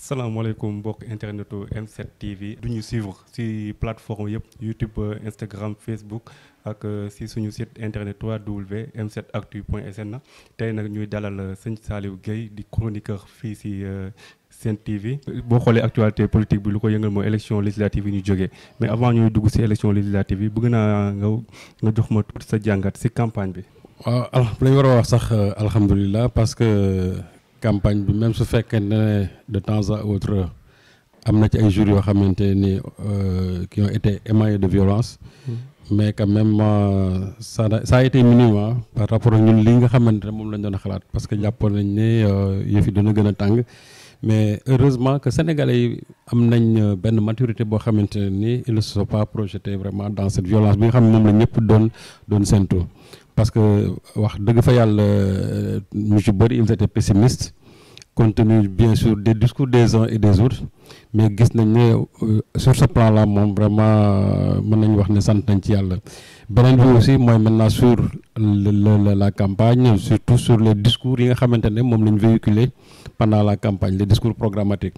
salaamaaleykum mbokk internetu M7 TV du ñu suivre ci plateforme yëpp YouTube Instagram Facebook ak ci suñu site internet www.m7actu.sn tey nag ñuy dalal sëñ Saliou Gueye di chroniqueur fii ci Sen TV. boo xoolee actualité politique bi lu ko yëngal mooy élection législative yi ñu jógee mais avant ñuy dugg ci élection législative yi bëgg naa nga jox ma tuuti sa jàngat ci campagne bi. waaw lañu war a wax sax alhamdulilah parce que campagne bi même su fekkee ne de temps à autre am na ci ay jours yoo xamante ni qui ont été émaillés de violence. Mais quand même ça a été minime par rapport ak ñun li nga xamante ne moom lañ doon xalaat parce que jàppoon nañ ne yëf yi dana gën a tàng mais heureusement que sénégalais yi am nañ benn maturité boo xamante ne ni ils ne se sont pas projetés vraiment dans cette violence bi nga xam ne moom la ñëpp doon séntu parce que wax dëgg fa yàlla ñu ci bëri ils étaient pessimistes compte tenu bien sûr des discours des uns et des autres mais gis nañ ne sur ce plan là moom vraiment mën nañu wax ne sant nañ ci yàlla beneen bi aussi mooy maintenant sur la campagne surtout sur les discours yi nga xamante ne moom lañ véhiculé pendant la campagne les discours programmatiques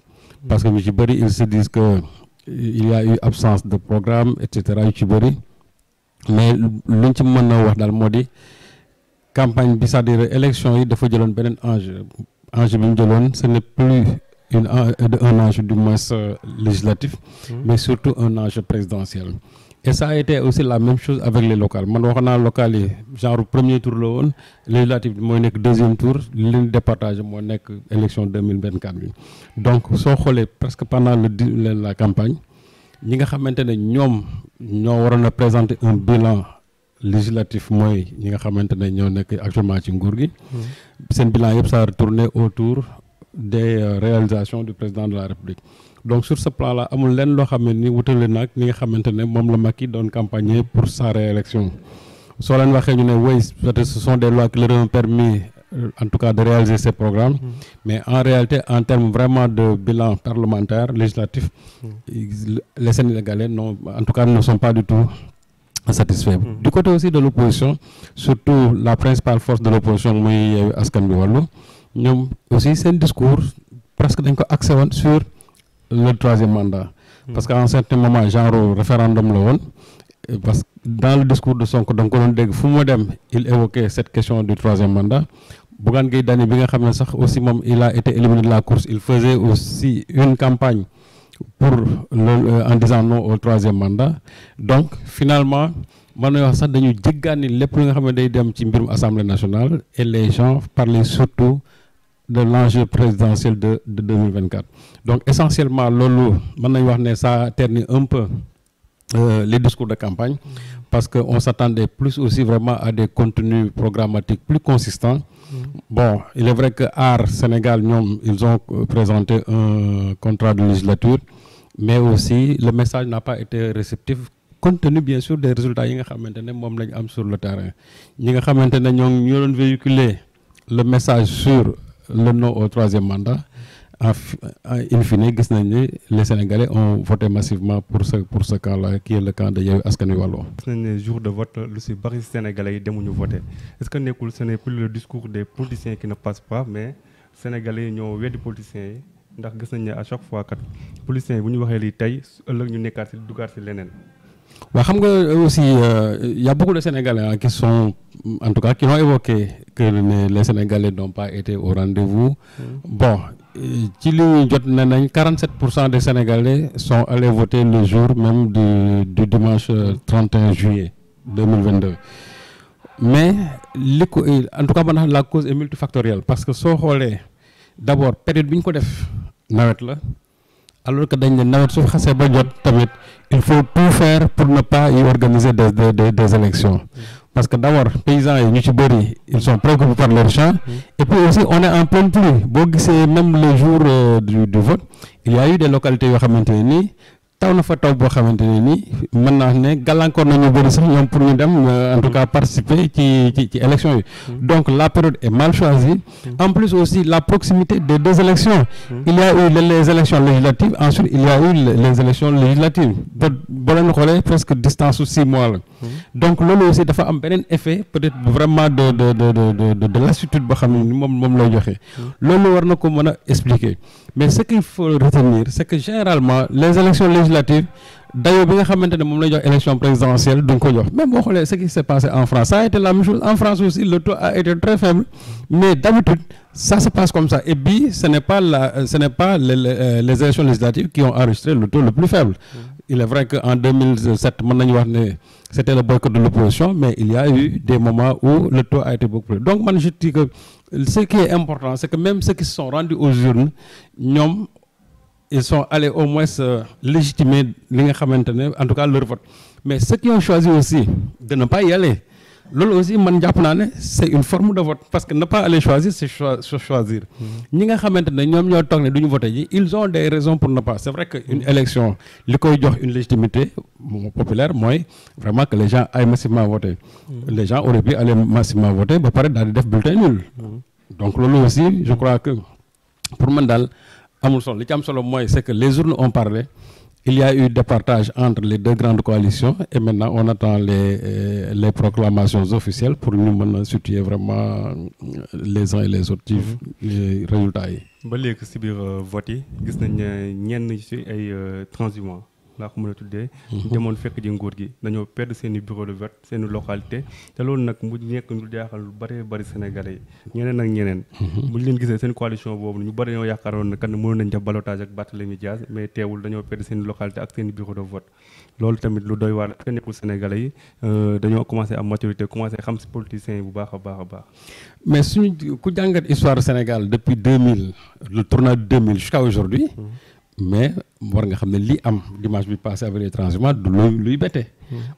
parce que ñu ci bëri ils se disent que il y a eu absence de programme et cetera yu ci bëri mais luñ ci mën a wax daal moo di campagne bi c'est-à-dire élection yi dafa jëloon beneen enjeu bi ñu jëloon ce n'est plus un enjeu du moins législatif mais surtout un enjeu présidentiel et ça a été aussi la même chose avec les locales man wax naa locales yi genre premier tour la woon législatif bi mooy nekk deuxième tour li leen départage moo nekk élection 2024 bi donc soo xoolee presque pendant la campagne ñi nga xamante ne ñoom ñoo waroon a présenter un bilan législatif mooy ñi nga xamante ne ñoo nekk actuellement ci nguur gi seen bilan yëpp ça a tourné autour des réalisations du président de la République donc sur ce plan là amul lenn loo xam ne ni wutale nag li nga xamante ne moom la Macky doon campagner pour sa réélection soo leen waxee ñu ne oui ce sont des lois qui leur ont permis en tout cas de réaliser ces programmes mais en réalité en termes vraiment de bilan parlementaire législatif les Sénégalais en tout cas ne sont pas du tout satisfait. Du côté aussi de l'opposition, surtout la principale force de l'opposition muy Yewwi Askan Wi Wallu ñoom aussi seen discours presque dañ ko axé woon sur le troisième mandat parce qu'à un certain moment genre référendum la woon parce que dans le discours de Sonko da nga ko doon dégg fu mu dem il évoquait cette question du troisième mandat Bougane Gueye Dany bi nga xam ne sax aussi moom il a été éliminé de la course il faisait aussi une campagne pour en disant non au troisième mandat donc finalement mën nañu wax sax dañu jéggaani lépp li nga xam ne day dem ci mbirum assemblée nationale et les gens parlaient surtout de l'enjeu présidentiel de 2024 donc essentiellement loolu mën nañu wax ne ça ternit un peu les discours de campagne parce que on s'attendait plus aussi vraiment à des contenus programmatiques plus consistants. Bon, il est vrai que Aar Sénégal ñoom ils ont présenté un contrat de législature mais aussi le message n'a pas été réceptif compte tenu bien sûr des résultats yi nga xamante ne moom lañu am sur le terrain ñi nga xamante ne ñoo doon véhiculer le message sur le non au troisième mandat in fine gis nañ ni les Sénégalais ont voté massivement pour ce camp-là qui est le camp de Yewwi Askan Wi Wallu. gis nañ ne jour de vote lu ci bari Sénégalais yi demuñu voter est-ce que nekkul ce n'est plus le discours des politiciens qui ne passe pas mais Sénégalais yi ñoo weddi politiciens yi ndax gis nañ ne à chaque fois kat politiciens yi bu ñu waxee lii tey ëllëg ñu nekkaat ci dugaat ci leneen. waaw xam nga aussi y a beaucoup de Sénégalais qui sont en tout cas qui ont évoqué que les Sénégalais n'ont pas été au rendez-vous. Bon ci li ñu jot ne nañ 47% des Sénégalais sont allés voter le jour même du dimanche 31 juillet 2022 mais li ko en tout cas man la cause est multifactorielle parce que soo xoolee d'abord période bi ñu ko def nawet la alors que dañ ne nawet su xasee ba jot tamit il faut tout faire pour ne pas y organiser des élections parce que d'abord paysans yi ñu ci bëri ils sont préoccupés par leur champ et puis aussi on est en pleine pluie boo gisee même le jour du vote il y a eu des localités yoo xamante ne nii taw na fa taw boo xamante ne nii mën naa ne gàllankoor nañu bëri sax ñoom pour ñu dem en tout cas participer ci élection yi. Donc la période est mal choisie. En plus aussi la proximité des deux élections. Il y a eu les élections législatives, ensuite il y a eu les élections législatives boo leen xoolee presque distance su 6 mois la. Donc loolu aussi dafa am beneen effet peut-être vraiment de lassitude boo xam ne moom lay joxe. Loolu war na ko mën a expliquer mais ce qu'il faut retenir c'est que généralement les élections législatives dayoo bi nga xamante ne moom lay jox élection présidentielle duñ ko jox même boo xoolee ce qui s'est passé en France ça a été la même chose en France aussi le taux a été très faible mais d'habitude ça se passe comme ça et puis ce n'est pas les élections législatives qui ont enregistré le taux le plus faible. Il est vrai qu'en 2007 mën nañu wax ne c'était le boycott de l'opposition mais il y a eu des moments où le taux a été beaucoup plus. Donc man je dis que ce qui est important c'est que même ceux qui se sont rendus aux urnes ñoom ils sont allés au moins légitimer li nga xamante ne en tout cas leur vote mais ceux qui ont choisi aussi de ne pas y aller loolu aussi man jàpp naa ne c'est une forme de vote parce que ne pas aller choisir c'est choisir ñi nga xamante ne ñoom ñoo toog ne du ñu voter ji ils ont des raisons pour ne pas. C'est vrai que une élection li koy jox une légitimité populaire mooy vraiment que les gens aillent massivement voter. Les gens auraient pu aller massivement voter ba pare daal di def bulletin nul. Donc loolu aussi je crois que pour man daal amul solo li ci am solo mooy c'est que les urnes ont parlé. Il y a eu des partages entre les deux grandes coalitions et maintenant on attend les proclamations officielles pour ñu mën a situer vraiment les uns et les autres ci résultats yi. Ba léegi ci biir vote yi gis nañ ñenn ci ay transhumants laa ko mën a tuddee. demoon fekk ji nguur gi dañoo perdre seeni bureau de vote seeni localité te loolu nag mu nekk lu jaaxal lu bari Sénégalais yi ñeneen ak ñeneen. bu ñu leen gisee seen coalition boobu ñu bari dañoo yaakaaroon ne kan mënoon nañ def ballottage ak Barthélémy Dias mais teewul dañoo perdre seeni localité ak seeni bureau de vote loolu tamit lu doy waar te nekkul Sénégalais yi dañoo commencé am maturité commencé xam ci politiciens yi bu baax a baax. Mais suñu ku jàngat histoire Sénégal depuis 2000 le tournant de 2000 jusqu'à aujourd'hui mais war nga xam ne lii am dimanche bi passé avec les transhumants du luy bette.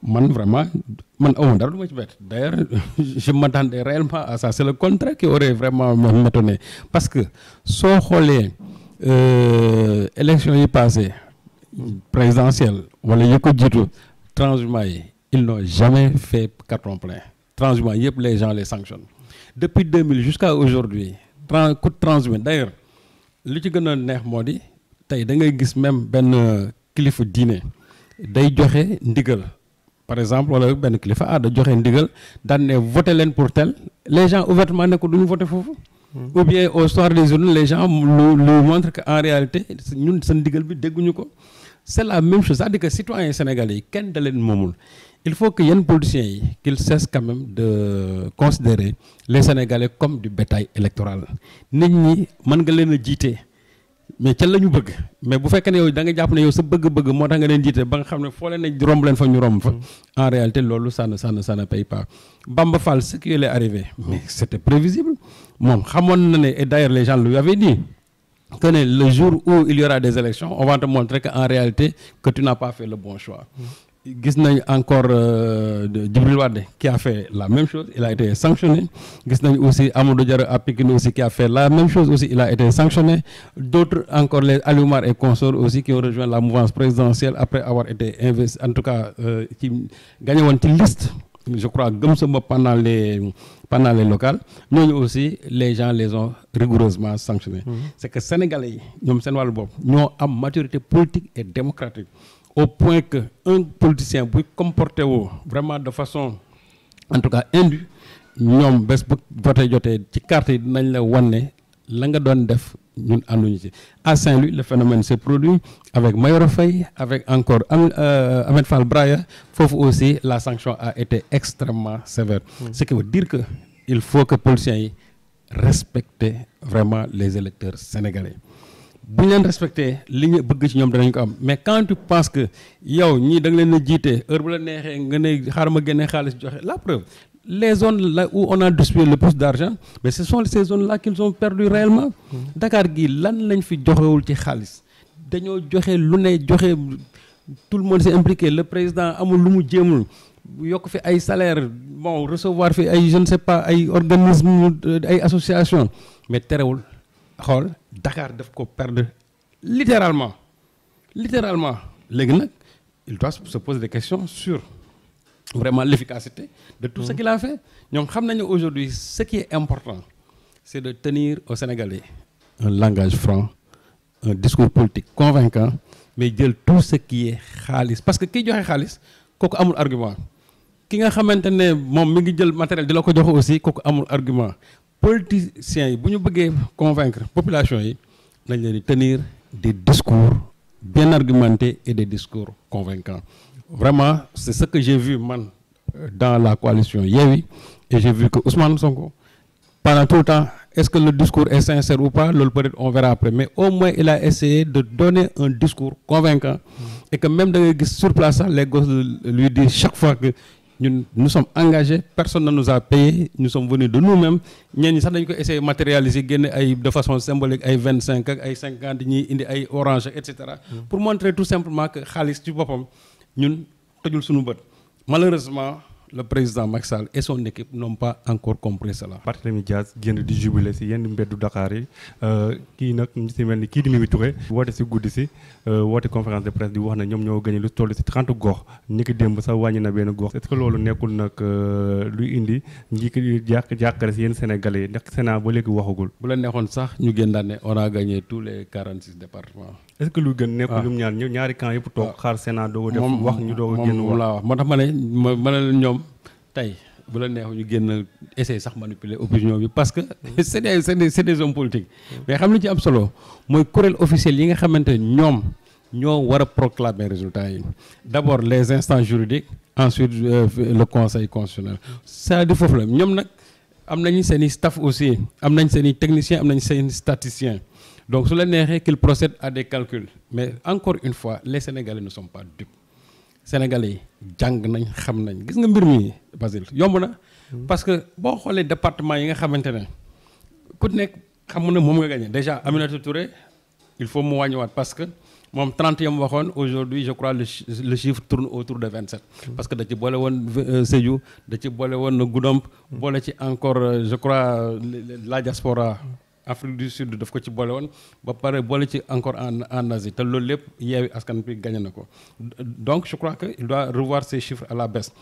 Man vraiment man amoon dara du ma ci bett d'ailleurs je m'attendais réellement à ça c'est le contraire qui aurait vraiment m'étonné parce que soo xoolee élection yi passé présidentielle wala yi ko jiitu transhumants yi ils n'ont jamais fait carton plein transhumants yëpp les gens les sanctionnent depuis 2000 jusqu'à aujourd'hui coup de transhumé d'ailleurs li ci gën a neex moo di tey da ngay gis même benn kilifa diine day joxe ndigal par exemple wala benn kilifa da joxe ndigal daan ne voter leen pour tel les gens ouvertement ne ko duñu voter foofu ou bien au soir des urnes les gens lu montrent que en réalité ñun seen ndigal bi dégguñu ko. C'est la même chose c'est-à-dire que citoyens sénégalais yi kenn da leen moomul il faut que yenn politiciens yi qu'ils cessent quand même de considérer les Sénégalais comme du bétail électoral nit ñi mën nga leen a jiite mais ca la ñu bëgg mais bu fekkee ne yow da nga jàpp ne yow sa bëgg-bëgg moo tax nga leen jiite ba nga xam ne foo leen ne romb leen fa ñu romb fa en réalité loolu ça ne paye pas. Bamba Fall ce qui lui est arrivé mais c'était prévisible moom xamoon na ne et d'ailleurs les gens lui avaient dit que le jour où il y aura des élections on va te montrer qu'en réalité que tu n'as pas fait le bon choix. Gis nañ encore Djibril Wade qui a fait la même chose il a été sanctionné gis nañ aussi Amadou Diarra à Pikine aussi qui a fait la même chose aussi il a été sanctionné d'autres encore les Aliou Mar et consorts aussi qui ont rejoint la mouvance présidentielle après avoir été investi en tout cas ci gagné woon ci liste je crois gëm sa bopp pendant les locales ñooñu aussi les gens les ont rigoureusement sanctionnés. C'est que Sénégalais yi ñoom seen wàllu bopp ñoo am maturité politique et démocratique au point que un politicien buy comporté woo vraiment de façon en tout cas indue ñoom bés bu voté jotee ci carte yi dinañ la wan ne la nga doon def ñun ànduñu ci. À Saint-Louis le phénomène s'est produit avec Mayoro Faye avec encore Ahmed Fall Braya foofu aussi la sanction a été extrêmement sévère. Ce qui veut dire que il faut que politiciens yi respecter vraiment les électeurs sénégalais. Bu ñu leen respecté li ñu bëgg ci ñoom danañ ko am mais quand tu penses que yow ñii da nga leen a jiite heure bu la neexee nga ne xaaral ma génne xaalis joxe la preuve les zones là où on a distribué le plus d'argent mais ce sont ces zones là qu'ils ont perdu réellement. Dakar gii lan lañ fi joxewul ci xaalis dañoo joxe lu ne joxe tout le monde s'est impliqué le président amul lu mu jéemul yokk fi ay salaire bon recevoir fi ay je ne sais pas ay organismes ay associations mais terewul xool Dakar daf ko perdre littéralement léegi nag il doit se poser des questions sur vraiment l'efficacité de tout ce qu'il a fait. ñoom xam nañu aujourd'hui ce qui est important c'est de tenir aux Sénégalais un langage franc, un discours politique convaincant, mais jël tout ce qui est xaalis parce que kiy joxe xaalis kooku amul argument ki nga xamante ne moom mi ngi jël matériel di la ko joxe aussi kooku amul argument. Politiciens yi bu ñu bëggee convaincre population yi nañ leen di tenir des discours bien argumentés et des discours convaincants. Vraiment c'est ce que j'ai vu man dans la coalition Yewwi et j'ai vu que Ousmane Sonko pendant tout le temps est-ce que le discours est sincère ou pas loolu peut-être on verra après mais au moins il a essayé de donner un discours convaincant et que même da ngay gis sur place sax les gosses lui disent chaque fois que ñun nous sommes engagés personne ne nous a payé nous sommes venus de nous-mêmes ñenn ñi sax dañu ko essayer matérialiser génne ay de façon symbolique ay 25 ak ay 50 ñi indi ay orange et cetera pour montrer tout simplement que xaalis ci boppam ñun tojul suñu bët. Malheureusement le président Macky Sall et son équipe n'ont pas encore compris cela. Barthélémy Dias génn di jubilé si yenn mbeddu Dakar yi kii nag ñu si mel ni kii di Mimi Touré woote si guddi si woote conférence de presse di wax na ñoom ñoo gagné lu toll si 30 gox ñi ki démb sax wàññi na benn gox est-ce que loolu nekkul nag luy indi ñi ki jàqare si yenn Sénégalais yi ndax Sénat ba léegi waxagul. bu la neexoon sax ñu génn daan ne on a gagné tous les 46 départements. est-ce que lu gën nekkul lu mu ñaari camp yëpp toog xaar Sénat doo ko def wax ñu doo ko génn wax laa wax moo tax ma ne ñoom tey bu la neexu ñu génn essayer sax manipuler opinion bi parce que c'est des hommes politiques mais xam li ci am solo mooy kuréel officiel yi nga xamante ne ñoo war a proclamer résultats yi d'abord les instances juridiques ensuite le conseil constitutionnel c'est-à-dire foofu la ñoom nag am nañu seen i staff aussi am nañ seen i techniciens am nañ seen i statisticiens donc su la neexee qu'ils procèdent à des calculs mais encore une fois les Sénégalais ne sont pas dupes. Sénégalais yi jàng nañ xam nañ gis nga mbir mi Basile yomb na parce que boo xoolee département yi nga xamante ne ku nekk xam na moom nga gagné déjà Aminata Touré il faut mu wàññiwaat parce que moom 30 yam waxoon aujourd'hui je crois le chiffre tourne autour de 27 parce que da ci boole woon Sédhiou da ci boole woon Goudomp boole ci encore je crois la diaspora Afrique du Sud daf ko ci boole woon ba pare boole ci encore en Asie te loolu lépp Yewwi Askan Wi gagné na ko donc je crois que il doit revoir ces chiffres à la baisse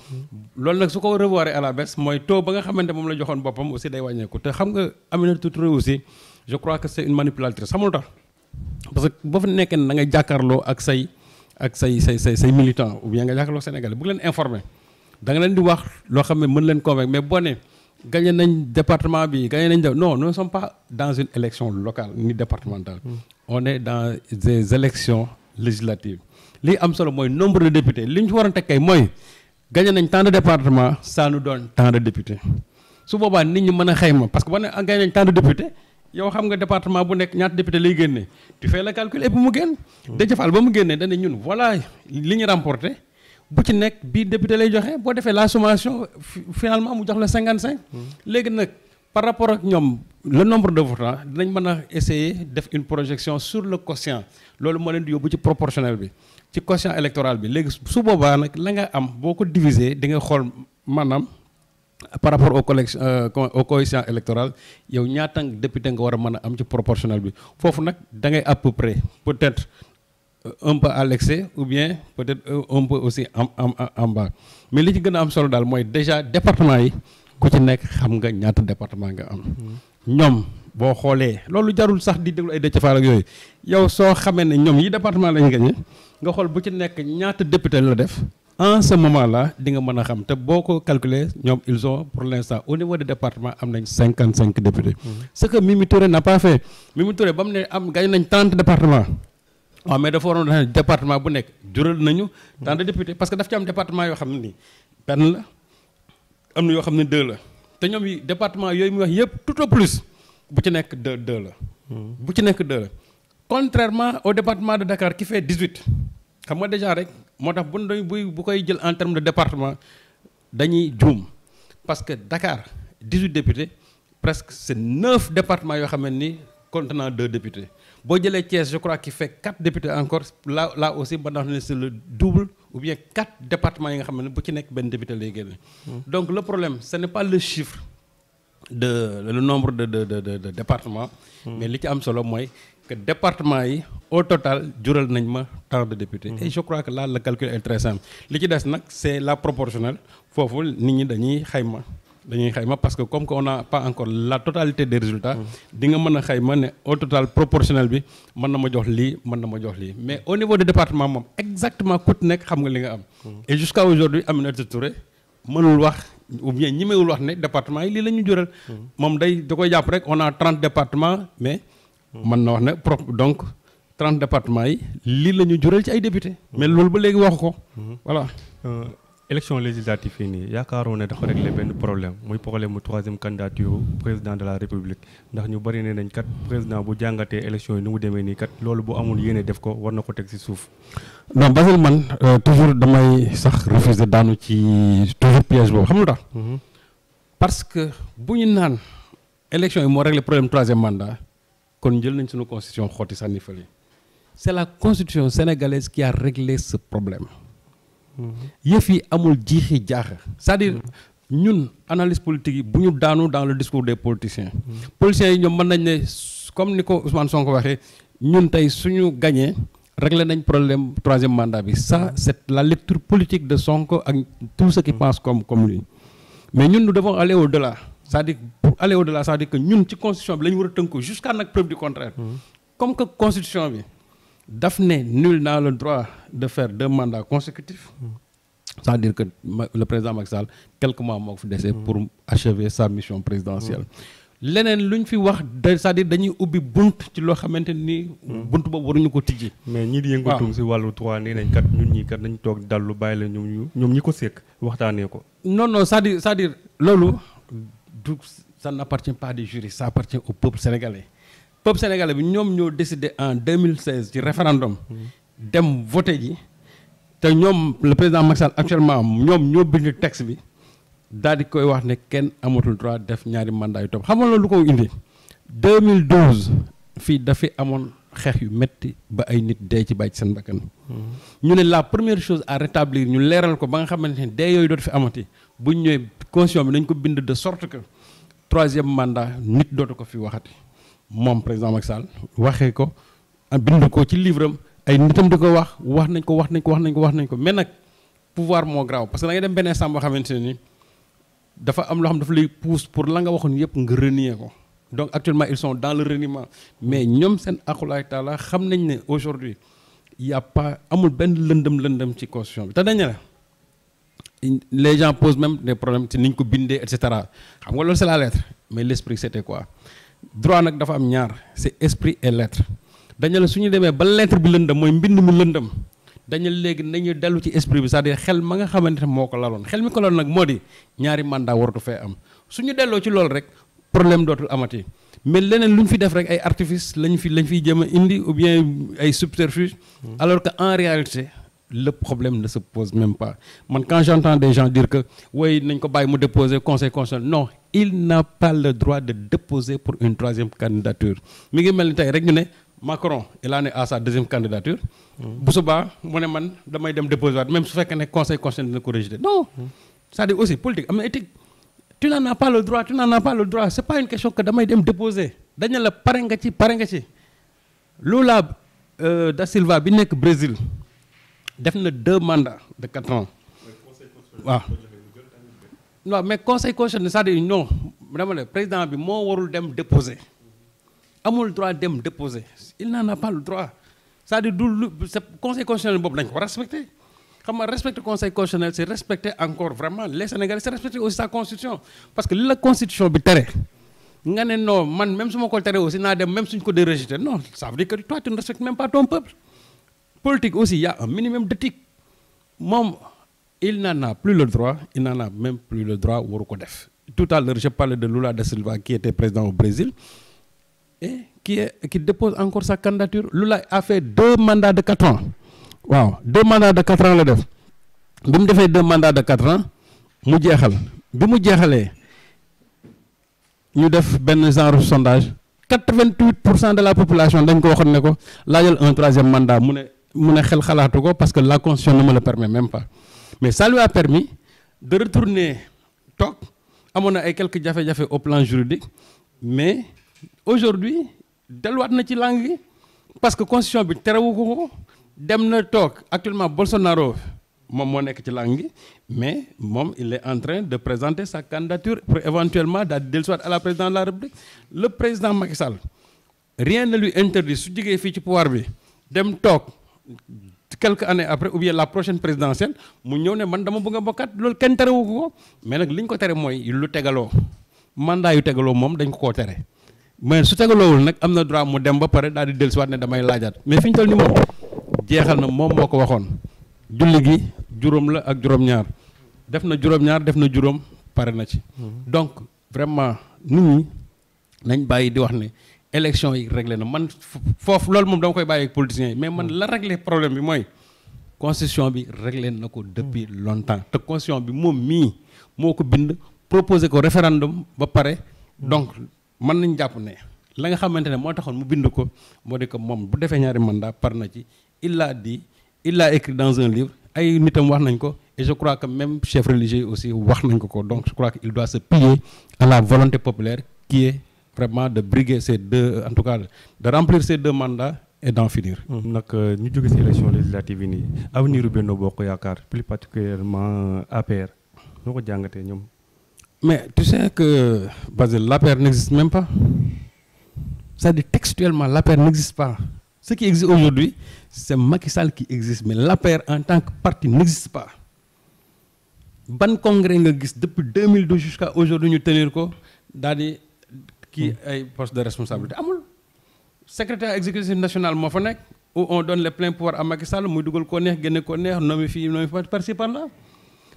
loolu nag su ko revoir à la baisse mooy taux ba nga xamante moom la joxoon boppam aussi day wàññeeku te xam nga Aminata Touré aussi je crois que c'est une manipulatrice xamul tax parce que boo fa nekkee ne da ngay jàkkaarloo ak say militants ou bien nga jàkkaarloo Sénégalais bu leen informer da nga leen di wax loo xam ne mën leen convaincre mais boo nee gagné nañ département bi gagné nañ non nous ne sommes pas dans une élection locale ni départementale on est dans des élections législatives li am solo mooy nombre de députés li ñu ci waroon teg kay mooy gagné nañ tant de départements ça nous donne tant de députés su boobaa nit ñi mën a xayma parce que boo nee gagné nañ tant de députés yow xam nga département bu nekk ñaata député lay génne tu fais le calcul et puis mu génn Déthié Fall ba mu génnee dañ ne ñun voilà li ñu remporté bu ci nekk bii député lay joxe boo defee la sommation finalement mu jox la 55. léegi nag par rapport ak ñoom le nombre de votants dinañ mën a essayer def une projection sur le quotient loolu moo leen di yóbbu ci proportionnel bi ci quotient électoral bi léegi su boobaa nag la nga am boo ko diviser di nga xool maanaam par rapport au quotient électoral yow ñaata député nga war a mën a am ci proportionnel bi foofu nag da ngay à peu près peut-être un peu à l'excès ou bien peut-être un peu aussi en bas mais li ci gën a am solo daal mooy déjà département yi ku ci nekk xam nga ñaata département nga am ñoom boo xoolee loolu jarul sax di déglu ay Déthié Fall ak yooyu yow soo xamee ne ñoom yi département lañu gagné nga xool bu ci nekk ñaata député la def en ce moment là di nga mën a xam te boo ko calculer ñoom ils ont pour l'instant au niveau des départements am nañ 55 députés ce que Mimi Touré n'a pas fait Mimi Touré ba mu ne am gagné nañ 30 départements waaw mais dafa waroon na département bu nekk jural nañu tant de députés parce que daf ci am département yoo xam ne nii benn la am na yoo xam ne 2 la te ñoom yi département yooyu muy wax yëpp tout au plus bu ci nekk 2 la bu ci nekk 2 la contrairement au département de Dakar qui fait 18 xam nga déjà rek moo tax bu koy jël en termes de département dañuy juum parce que Dakar 18 députés presque c'est 9 départements yoo xam ne ni contenant 2 députés boo jëlee Thiès je crois qu'il fait 4 députés encore là aussi ba ndax ne c'est le double ou bien 4 départements yi nga xam ne bu ci nekk benn député lay génne donc le problème ce n'est pas le chiffre le nombre de départements mais li ci am solo mooy que département yi au total jural nañ ma tant de députés. Et je crois que là le calcul est très simple li ci des nag c'est la proportionnelle foofu nit ñi dañuy xayma parce que comme qu'on n'a pas encore la totalité des résultats di nga mën a xayma ne au total proportionnel bi mën na ma jox lii mën na ma jox lii mais au niveau du département moom exactement ku nekk xam nga li nga am et jusqu'à aujourd'hui Aminata Touré mënul wax ou bien ñimewul wax ne département yi lii la ñu jural moom da koy jàpp rek on a 30 départements mais mën na wax ne donc 30 départements yi lii la ñu jural ci ay députés mais loolu ba léegi waxu ko voilà élection législative yi nii yaakaaroon ne dafa régler benn problème muy problème mu troisième candidature président de la république ndax ñu bari ne nañ kat président bu jàngatee élection yi ni mu demee nii kat loolu bu amul yéene def ko war na ko teg ci suuf. non Basile man toujours damay sax refuser daanu ci toujours piège boobu xam nga tax parce que bu ñu naan élection yi moo régler problème troisième mandat kon jël nañ suñu constitution xooti sànni fële c'est la constitution sénégalaise qui a réglé ce problème. yëf yi amul jiixi jaaxa c'est-à-dire ñun analyse politique yi bu ñu daanu dans le discours des politiciens politiciens yi ñoom mën nañ ne comme ni ko Ousmane Sonko waxee ñun tey suñu gagné réglé nañ problème troisième mandat bi ça c'est la lecture politique de Sonko ak tout ce qui pense comme lui mais ñun nous devons aller au-delà c'est-à-dire pour aller au-delà c'est-à-dire que ñun ci constitution bi la ñu war a tënku jusqu'à nag preuve du contraire comme que constitution bi daf ne nul n'a le droit de faire 2 mandats consécutifs c'est-à-dire que le président Macky Sall quelques mois moo ko fi dese pour achever sa mission présidentielle leneen lu ñu fi wax c'est-à-dire dañuy ubbi bunt ci loo xamante ni bunt boobu waruñu ko tijji mais ñi di yëngatu si wàllu droit nee nañ kat ñun ñi kat nañ toog dallu bàyyi la ñoom ñi ko sekk waxtaanee ko non c'est-à-dire loolu du ça n'appartient pas des juristes ça appartient au peuple sénégalais peuple sénégalais bi ñoom ñoo décidé en 2016 ci référendum dem voté ji te ñoom le président Macky Sall actuellement ñoom ñoo bind texte bi daal di koy wax ne kenn amatul droit def ñaari mandat yu topp xam nga loolu lu ko indi 2012 fii dafay amoon xeex yu metti ba ay nit dee ci bàyyi ci seen bakkan ñu ne la première chose à rétablir ñu leeral ko ba nga xamante ne dee yooyu dootu fi amati bu ñu ñëwee constitution bi nañ ko bind de sorte que 3e mandat nit dootu ko fi waxati moom président Macky Sall waxee ko bind ko ci livre am ay nitam di ko wax nañ ko mais nag pouvoir moo grave parce que da ngay dem benn instant boo xamante ne ni dafa am loo xam dafa lay pousse pour la nga waxoon yëpp nga renier ko donc actuellement ils sont dans le reniement mais ñoom seen akulaay taala xam nañ ne aujourd'hui y a pas amul benn lëndëm ci constitution bi te dañ ne les gens posent même des problèmes ci niñ ko bindee et cetera xam nga loolu c'est la lettre mais l'esprit c'était quoi droit nag dafa am ñaar c'est esprit et lettre dañu la suñu demee ba lettre bi lëndëm mooy mbind mi lëndëm dañu léegi nañu dellu ci esprit bi c'est-à-dire xel ma nga xamante ne moo ko laloon xel mi ko laloon nag moo di ñaari mandat waratu fee am suñu delloo ci loolu rek problème dootul amati mais leneen lu ñu fi def rek ay artifice lañ fiy jéem a indi ou bien ay subterfuge alors que en réalité le problème ne se pose même pas man quand j'entends des gens dire que oui nañ ko bàyyi mu déposer conseil constitutionnel non il n'a pas le droit de déposer pour une 3e candidature mi ngi mel ni tey rek ñu ne Macron il en est à sa 2e candidature bu subaa mu ne man damay dem déposer waat même su fekkee ne conseil constitutionnel dina ko rejeter non c'est-à-dire aussi politique am na éthique tu n'en as pas le droit c'est pas une question que damay dem déposer dañu la pare nga ci Lula da Silva bi nekk Brésil def na 2 mandats de 4 ans waaw non mais conseil constitutionnel c'est-à-dire non dama ne président bi moo warul dem déposer amul droit dem déposer il n'en a pas le droit c'est-à-dire conseil constitutionnel boobu dañ ko respecter xam nga respecter conseil constitutionnel c'est respecter encore vraiment les Sénégalais c'est respecter aussi sa constitution parce que li la constitution bi tere nga ne non man même su ma ko tere aussi naa dem même suñ ko dee rejeter non ça veut dire que toi tu ne respectes même pas ton peuple politique aussi il y a un minimum d'éthique moom il n'en a plus le droit il n'en a même plus le droit waru ko def tout à l'heure je parlais de Lula da Silva qui était président au Brésil et qui dépose encore sa candidature Lula a fait 2 mandats de 4 ans waaw 2 mandats de 4 ans la def bi mu defee 2 mandats de 4 ans mu jeexal bi mu jeexalee ñu def benn genre sondage 88% de la population dañ ko waxoon ne ko laajal un 3e mandat mu ne xel xalaatu ko parce que la constitution ne me le permet même pas mais ça lui a permis de retourner toog amoon na ay quelques jafe-jafe au plan juridique mais aujourd'hui delluwaat na ci langue gi parce que constitution bi terewu ko dem na toog actuellement Bolsonaro moom moo nekk ci langue gi mais moom il est en train de présenter sa candidature pour éventuellement daal di dellusiwaat à la présidence de la République. Le président Macky Sall rien ne lui interdit su jógee fii ci pouvoir bi dem toog quelques années après ou bien la prochaine présidentielle mu ñëw ne man dama bëgg a bokkaat loolu kenn terewu ko mais nag li ñu ko tere mooy lu tegaloo mandat yu tegaloo moom dañ ko koo tere mais su tegaloowul nag am na droit mu dem ba pare daal di dellusiwaat ne damay laajaat mais fi ñu toll nii moom jeexal na moom moo ko waxoon julli gi juróom la ak juróom-ñaar def na juróom-ñaar def na juróom pare na ci. donc vraiment nit ñi nañ bàyyi di wax ne élection yi réglé na man foofu loolu moom dama koy bàyyi ak politiciens yi mais man la réglé problème bi mooy constitution bi réglé na ko depuis longtemps te constitution bi moom mii moo ko bind proposé ko référendum ba pare donc mën nañ jàpp ne la nga xamante ne moo taxoon mu bind ko moo di ko moom bu defee ñaari mandat par na ci il l'a dit il l'a écrit dans un livre ay nitam wax nañ ko et je crois que même chef religieux aussi wax nañ ko donc je crois qu'il doit se plier à la volonté populaire qui est vraiment de briguer ces deux en tout cas de remplir ces deux mandats et d'en finir. nag ñu jóge ci élection législative yi nii avenir u Benno Bokk Yaakaar plus particulièrement APR noo ko jàngatee ñoom. mais tu sais que Basile l'APR n'existe même pas c'est-à-dire textuellement l'APR n'existe pas. Ce qui existe aujourd'hui, c'est Macky Sall qui existe, mais l'APR en tant que parti n'existe pas. Ban congrès nga gis depuis 2012 jusqu'à aujourd'hui ñu tenir ko daal di kii ay poste de responsabilité amul. Secrétaire exécutif national moo fa nekk où on donne les pleins pouvoirs à Macky Sall muy dugal ko neex génne ko neex nomi fii nomi par-ci par-là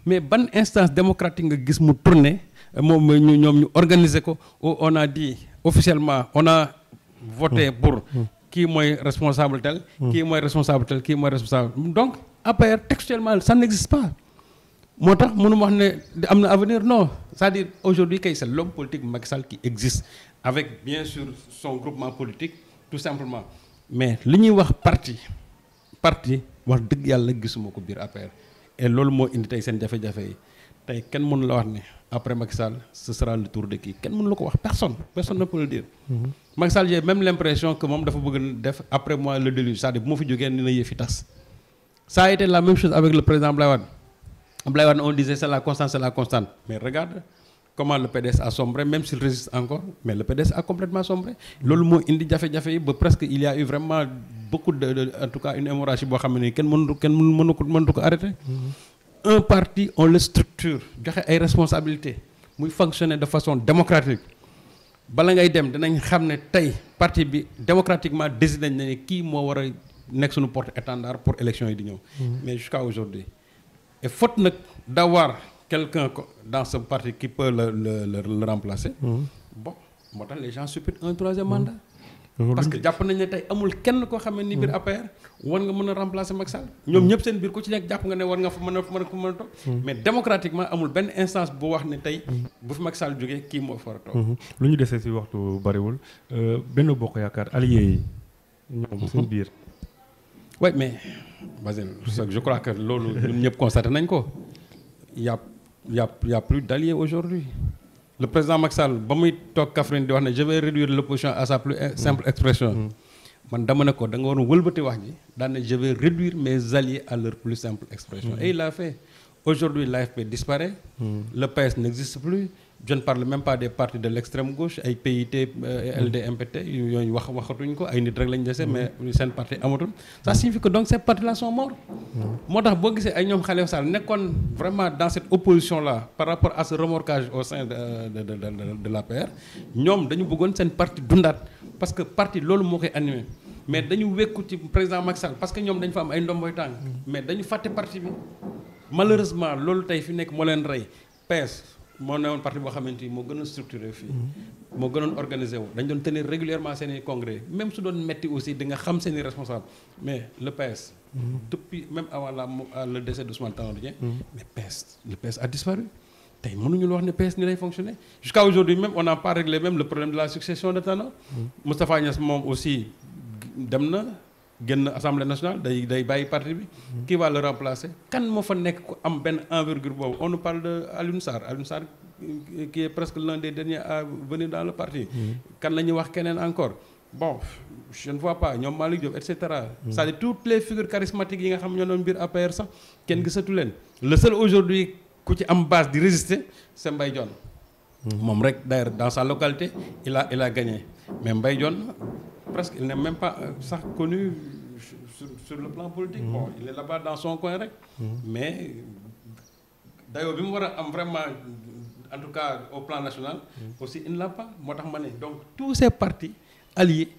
mais ban instance démocratique nga gis mu tourner moom ñoom ñu organiser ko où on a dit officiellement on a voté pour. Kii mooy responsable tel kii mooy responsable tel kii mooy responsable donc APR textuellement ça n'existe pas moo tax mënu ma wax ne am na avenir non c'est-à-dire aujourd'hui kay c'est l'homme politique Macky Sall qui existe avec bien sûr son groupement politique tout simplement mais li ñuy wax parti wax dëgg yàlla gisuma ko biir APR et loolu moo indi tey seen jafe-jafe yi tey kenn mënu la wax ne après Macky Sall ce sera le tour de qui kenn mënu la ko wax personne ne peut le dire. Macky Sall j'ai même l'impression que moom dafa bëgg def après moi le déluge c'est-à-dire bu ma fi jógee ni na yëfi tas. Ça a été la même chose avec le président Abdoulaye Wade. Abdoulaye Wade on disait c'est la constante mais regarde comment le PDS a sombré même s'il résiste encore mais le PDS a complètement sombré. loolu moo indi jafe-jafe yi ba presque il y a eu vraiment beaucoup de en tout cas une hémorragie boo xam ne kenn mënu ko arrêter. Un parti on le structure joxe ay responsabilités muy fonctionner de façon démocratique bala ngay dem dinañ xam ne tey parti bi démocratiquement décidé nañ ne kii moo war a nekk suñu porte-étendard pour élection yi di ñëw. mais jusqu'à aujourd'hui et faute nag d'avoir quelqu'un dans ce parti qui peut le remplacer. bon moo tax les gens supputent un troisième mandat. parce que jàpp nañ ne tey amul kenn koo xam ne ni biir APR war nga mën a remplacer Macky Sall ñoom ñëpp seen biir ku ci nekk jàpp nga ne war nga fa mën a toog mais démocratiquement amul benn instance bu wax ne tey bu fi Macky Sall jógee kii moo fa war a toog. lu ñu desee ci waxtu bariwul Benno Bokk Yaakaar alliés yi ñoom seen biir. oui mais Basile je crois que loolu ñun ñëpp constaté nañ ko y a plus d'alliés aujourd'hui. Le président Macky Sall ba muy toog Kaffrine di wax ne je vais réduire l'opposition à sa plus simple expression man dama ne ko da nga waroon wëlbati wax ji daan ne je vais réduire mes alliés à leur plus simple expression et il l'a fait. Aujourd'hui l'AFP disparaît, le PS n'existe plus, je ne parle même pas des partis de l'extrême gauche ay PIT LD MPT yooyu waxatuñ ko ay nit rek lañ dese mais seen parti amatul. Ça signifie que donc ces partis là sont morts. moo tax boo gisee ay ñoom Khalifa Sall nekkoon vraiment dans cette opposition là par rapport à ce remorquage au sein de l'APR ñoom dañu bëggoon seen parti dundaat parce que parti loolu moo koy animé mais dañu wekku ci président Macky Sall parce que ñoom dañu fa am ay ndomboy tànk mais dañu fàtte parti bi malheureusement loolu tey fi nekk moo leen rey PS moo newoon parti boo xamante ni moo gën a structuré fii moo gënoon organisé wu dañ doon tenir régulièrement seen i congrès même su doon metti aussi di nga xam seen i responsable mais le PS depuis même avant le décès d'Ousmane Tanor Dieng mais le PS a disparu tey mënuñu la wax ne PS ni lay fonctionner jusqu'à aujourd'hui même on n'a pas réglé même le problème de la succession de Tanor Moustapha Niasse moom aussi dem na génn assemblée nationale day bàyyi parti bi qui va le remplacer kan moo fa nekk ku am benn envergure boobu on nous parle de Alioune Sarr qui est presque l'un des derniers à venir dans le parti kan la ñuy wax keneen encore bon je ne vois pas ñoom Malick Diop et cetera. c'est-à-dire toutes les figures charismatiques yi nga xam ñoo doon biir APR sax kenn gisatu leen. le seul aujourd'hui ku ci am base di résister c'est Mbaye Dione. moom rek d'ailleurs dans sa localité il a gagné mais Mbaye Dione presque il n'est même pas sax connu sur le plan politique. Bon il est là-bas dans son coin rek. mais dayoo bi mu war a am vraiment en tout cas au plan national. aussi il ne l'a pas moo tax ma ne donc tous ces partis alliés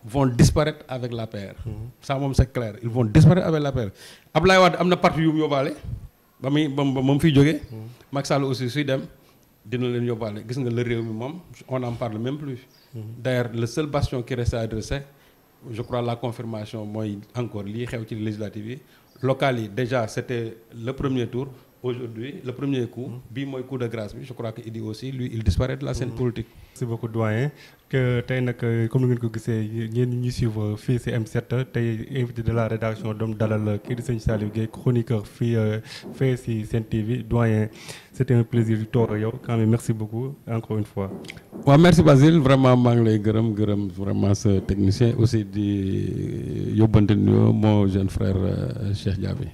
vont disparaître avec l'APR. ça moom c'est clair ils vont disparaître avec l'APR. Abdoulaye Wade am na parti yu mu yóbbaale ba mu fiy jógee. Macky Sall aussi suy dem dina leen yóbbaale gis nga le réew mi moom on n'en parle même plus. d'ailleurs le seul bastion qui reste à dresser je crois la confirmation mooy encore lii xew ci législative yi locales yi déjà c'était le premier tour. Aujourd'hui le premier coup bii mooy coup de grâce bi je crois que Idy aussi lui il disparaît de la scène politique. merci beaucoup doyen que tey nag comme ni ngeen ko gisee ngeen ñu suivre fii ci M7 tey invité de la rédaction doom dalal kii di sëñ Saliou Gueye chroniqueur fii fii ci Sen TV doyen c'était un plaisir di toog ak yow quand même merci beaucoup encore une fois. waaw merci Basile vraiment maa ngi lay gërëm vraiment sa technicien aussi di yóbbante nuyoo mon jeune frère Cheikh Diaby.